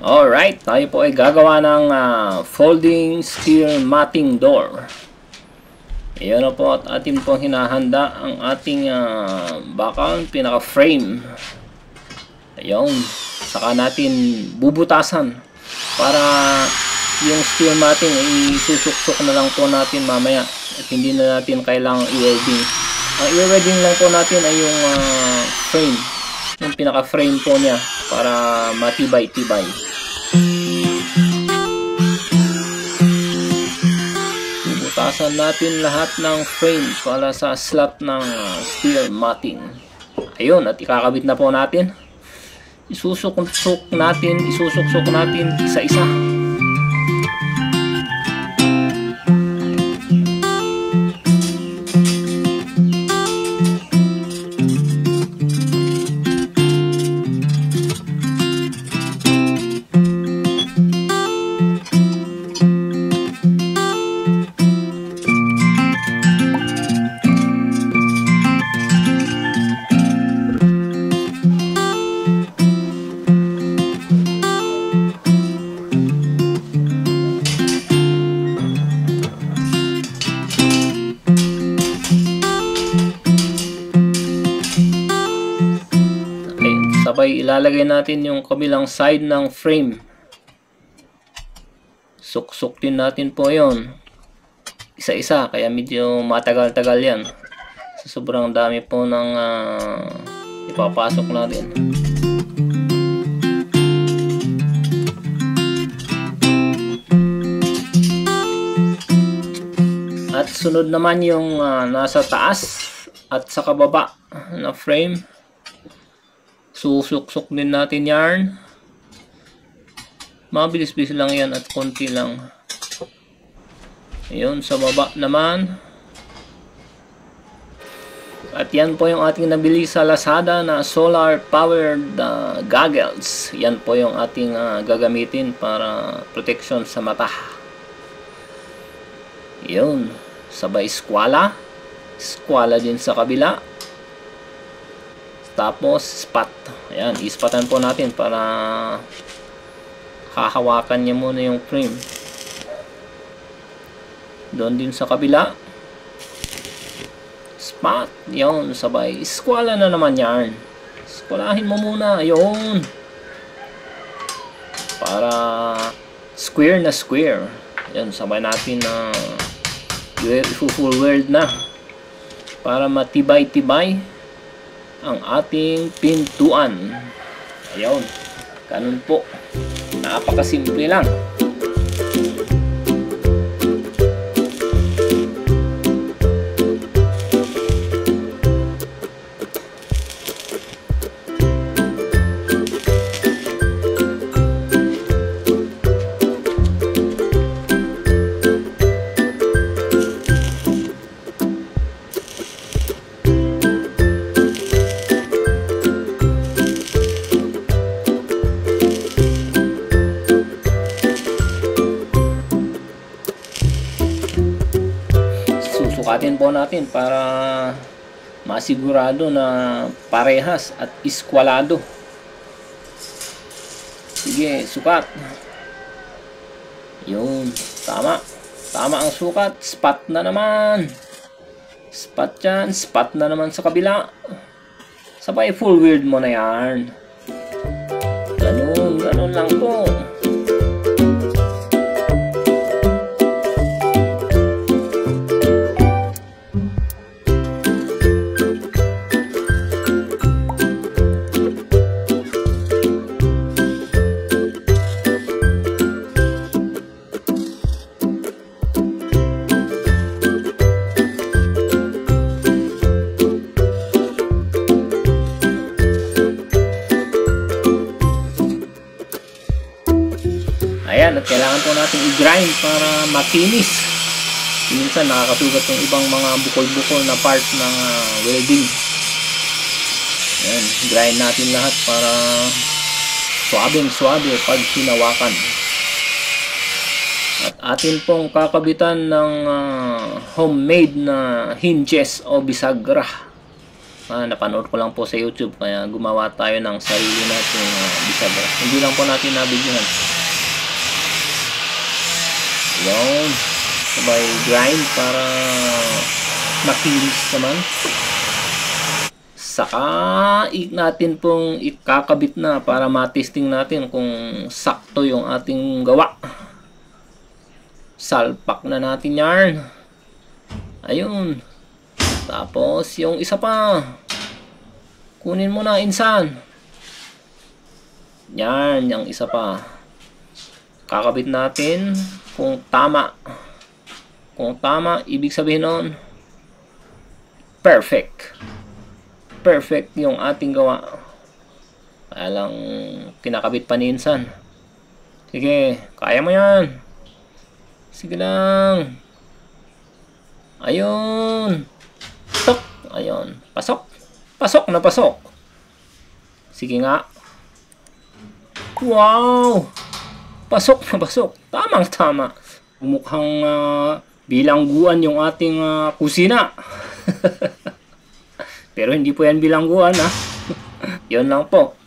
Alright, tayo po ay gagawa ng folding steel matting door. Ayan na po at atin po hinahanda ang ating bakal pinaka-frame. Ayun, saka natin bubutasan para yung steel matting isusuk-suk na lang po natin mamaya at hindi na natin kailangang i-welding. Ang i-welding lang po natin ay yung frame, yung pinaka-frame po niya para matibay-tibay. Bubutasan natin lahat ng frame para sa slot ng steel matting. Ayun, at ikakabit na po natin. Isusuk-suk natin isa-isa. Sabay ilalagay natin yung kabilang side ng frame. Suksok din natin po yon isa-isa, kaya medyo matagal-tagal yan sa sobrang dami po ng ipapasok natin. At sunod naman yung nasa taas at sa kababa na frame. Susuk-suk din natin yarn. Mabilis-bilis lang yan at konti lang. Ayun, sa baba naman. At yan po yung ating nabili sa Lazada na solar powered goggles. Yan po yung ating gagamitin para protection sa mata. Ayun, sabay skwala. Skwala din sa kabila. Tapos spot. Ayan, ispatan po natin para hahawakan niya muna yung frame. Doon din sa kabila. Spot. Yun, sabay. Skwala na naman yarn. Skwalahin mo muna. Yun. Para square na square. Yan, sabay natin na full weld na. Para matibay-tibay ang ating pintuan. Ayun, ganun po, napakasimple lang. Sukatin po natin para masigurado na parehas at iskwalado. Sige, sukat. Yun, tama. Tama ang sukat. Spot na naman. Spot yan. Spot na naman sa kabila. Sabay full weld mo na yan. Ganun, ganun lang po. Ayan, at kailangan po natin i-grind para makinis. Minsan nakakasugat yung ibang mga bukol-bukol na part ng welding. Ayan, grind natin lahat para suabing-suabe pag hinawakan. At atin pong kakabitan ng homemade na hinges o bisagra. Napanood ko lang po sa YouTube, kaya gumawa tayo ng sarili nating bisagra. Hindi lang po natin nabigyan. Yun. Sabay grind para makinis naman. Saka natin pong ikakabit na para matesting natin kung sakto yung ating gawa. Salpak na natin yarn. Ayun. Tapos yung isa pa, kunin mo na, insan. Yan, yung isa pa. Kakabit natin kung tama. Kung tama, ibig sabihin nun, perfect. Perfect yung ating gawa. Kaya lang kinakabit pa ni insan. Sige, kaya mo yan. Sige lang. Ayun. Pasok. Ayun. Pasok. Pasok na pasok. Sige nga. Wow. Pasok na pasok. Tamang tama. Mukhang bilangguan yung ating kusina. Pero hindi po yan bilangguan, ha. Yun lang po.